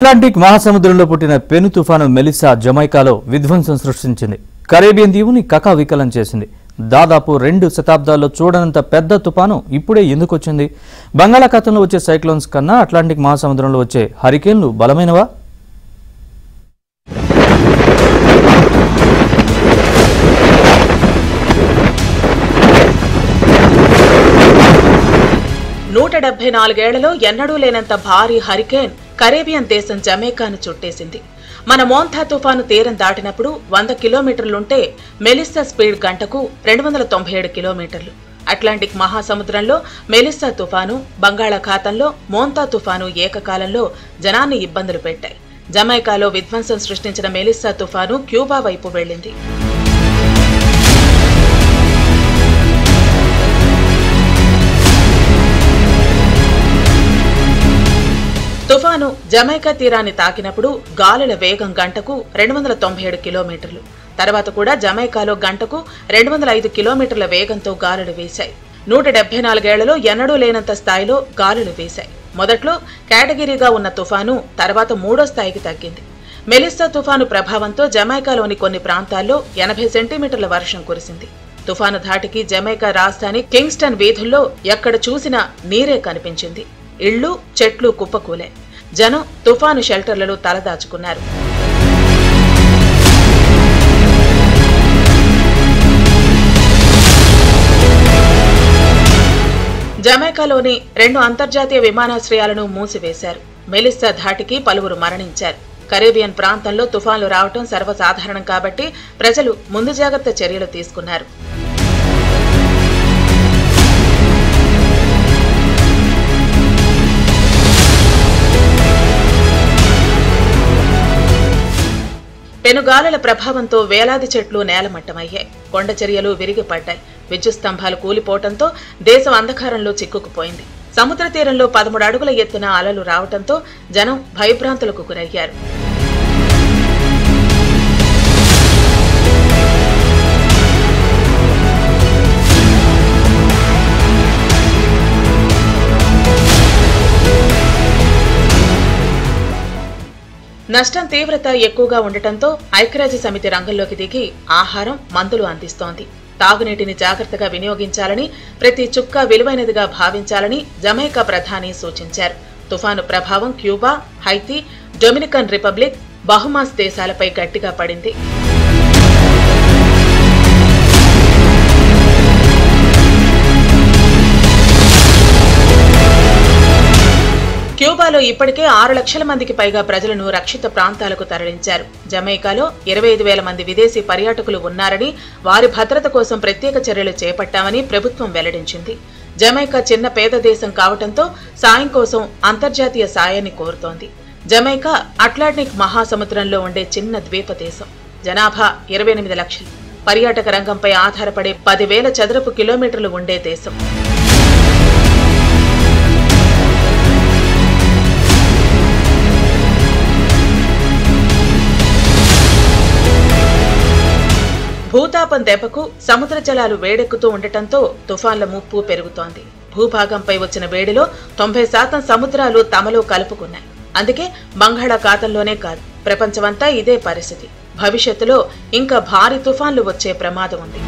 Atlantic మహాసముద్రంలో పుట్టిన పెను తుఫాను మెలిసా జమైకాలో విధ్వంసం సృష్టించింది. కరేబియన్ దీవుని కకావికలం చేసింది. దాదాపు 2 శతాబ్దాల్లో చూడనంత పెద్ద తుఫాను ఇప్పుడే ఎందుకొచ్చింది? బంగాళాఖాతంలో వచ్చే సైక్లోన్స్ కన్నా అట్లాంటిక్ మహాసముద్రంలో వచ్చే హరికేన్లు బలమైనవా? ఏళ్లలో ఎన్నడూ లేనంత భారీ హరికేన్ కరేబియన్ దేశం జమైకాను చుట్టేసింది. మన మోంతా తుఫాను తీరం దాటినప్పుడు 100 కిలోమీటర్లుంటే మెలిస్సా స్పీడ్ గంటకు 297 కిలోమీటర్లు. అట్లాంటిక్ మహాసముద్రంలో మెలిస్సా తుఫాను, బంగాళాఖాతంలో మోంతా తుఫాను ఏకకాలంలో జనాన్ని ఇబ్బందులు పెట్టాయి. జమైకాలో విధ్వంసం సృష్టించిన మెలిస్సా తుఫాను క్యూబా వైపు వెళ్లింది. తుఫాను జమైకా తీరాన్ని తాకినప్పుడు గాలుల వేగం గంటకు 297 కిలోమీటర్లు. తర్వాత కూడా జమైకాలో గంటకు 205 కిలోమీటర్ల వేగంతో గాలులు వీశాయి. 174 ఏళ్లలో ఎన్నడూ లేనంత స్థాయిలో గాలులు వీశాయి. మొదట్లో కేటగిరీగా ఉన్న తుఫాను తర్వాత 3వ స్థాయికి తగ్గింది. మెలిస్సా తుఫాను ప్రభావంతో జమైకాలోని కొన్ని ప్రాంతాల్లో 80 సెంటీమీటర్ల వర్షం కురిసింది. తుఫాను ధాటికి జమైకా రాజధాని కింగ్స్టన్ వీధుల్లో ఎక్కడ చూసినా నీరే కనిపించింది. ఇళ్లు, చెట్లు కుప్పకూలే. జనం తుఫాను షెల్టర్లలో తలదాచుకున్నారు. జమైకాలోని 2 అంతర్జాతీయ విమానాశ్రయాలను మూసివేశారు. మెలిస్సా ధాటికి పలువురు మరణించారు. కరేబియన్ ప్రాంతంలో తుఫాన్లు రావటం సర్వసాధారణం కాబట్టి ప్రజలు ముందు జాగ్రత్త చర్యలు తీసుకున్నారు. పెనుగాలుల ప్రభావంతో వేలాది చెట్లు నేలమట్టమయ్యాయి. కొండ చర్యలు విరిగిపడ్డాయి. విద్యుత్ స్తంభాలు కూలిపోవడంతో దేశం అంధకారంలో చిక్కుకుపోయింది. సముద్ర తీరంలో 13 అడుగుల ఎత్తున అలలు రావడంతో జనం భయభ్రాంతులకు గురయ్యారు. నష్టం తీవ్రత ఎక్కువగా ఉండటంతో ఐక్యరాజ్య సమితి రంగంలోకి దిగి ఆహారం, మందులు అందిస్తోంది. తాగునీటిని జాగ్రత్తగా వినియోగించాలని, ప్రతి చుక్క విలువైనదిగా భావించాలని జమైకా ప్రధాని సూచించారు. తుఫాను ప్రభావం Cuba, Haiti, Dominican Republic, Bahamas దేశాలపై గట్టిగా పడింది. క్యూబాలో ఇప్పటికే 6 లక్షల మందికి పైగా ప్రజలను రక్షిత ప్రాంతాలకు తరలించారు. జమైకాలో 25,000 మంది విదేశీ పర్యాటకులు ఉన్నారని, వారి భద్రత కోసం ప్రత్యేక చర్యలు చేపట్టామని ప్రభుత్వం వెల్లడించింది. జమైకా చిన్న పేద దేశం కావడంతో సాయం కోసం అంతర్జాతీయ సాయాన్ని కోరుతోంది. జమైకా అట్లాంటిక్ మహాసముద్రంలో ఉండే చిన్న ద్వీప దేశం. జనాభా 28 లక్షలు. పర్యాటక రంగంపై ఆధారపడే 10,000 చదరపు కిలోమీటర్లు ఉండే దేశం. భూతాపం దెబ్బకు సముద్ర జలాలు వేడెక్కుతూ ఉండటంతో తుఫాన్ల ముప్పు పెరుగుతోంది. భూభాగంపై వచ్చిన వేడిలో 90% సముద్రాలు తమలో కలుపుకున్నాయి. అందుకే బంగాళాఖాతంలోనే కాదు, ప్రపంచమంతా ఇదే పరిస్థితి. భవిష్యత్తులో ఇంకా భారీ తుఫాన్లు వచ్చే ప్రమాదం ఉంది.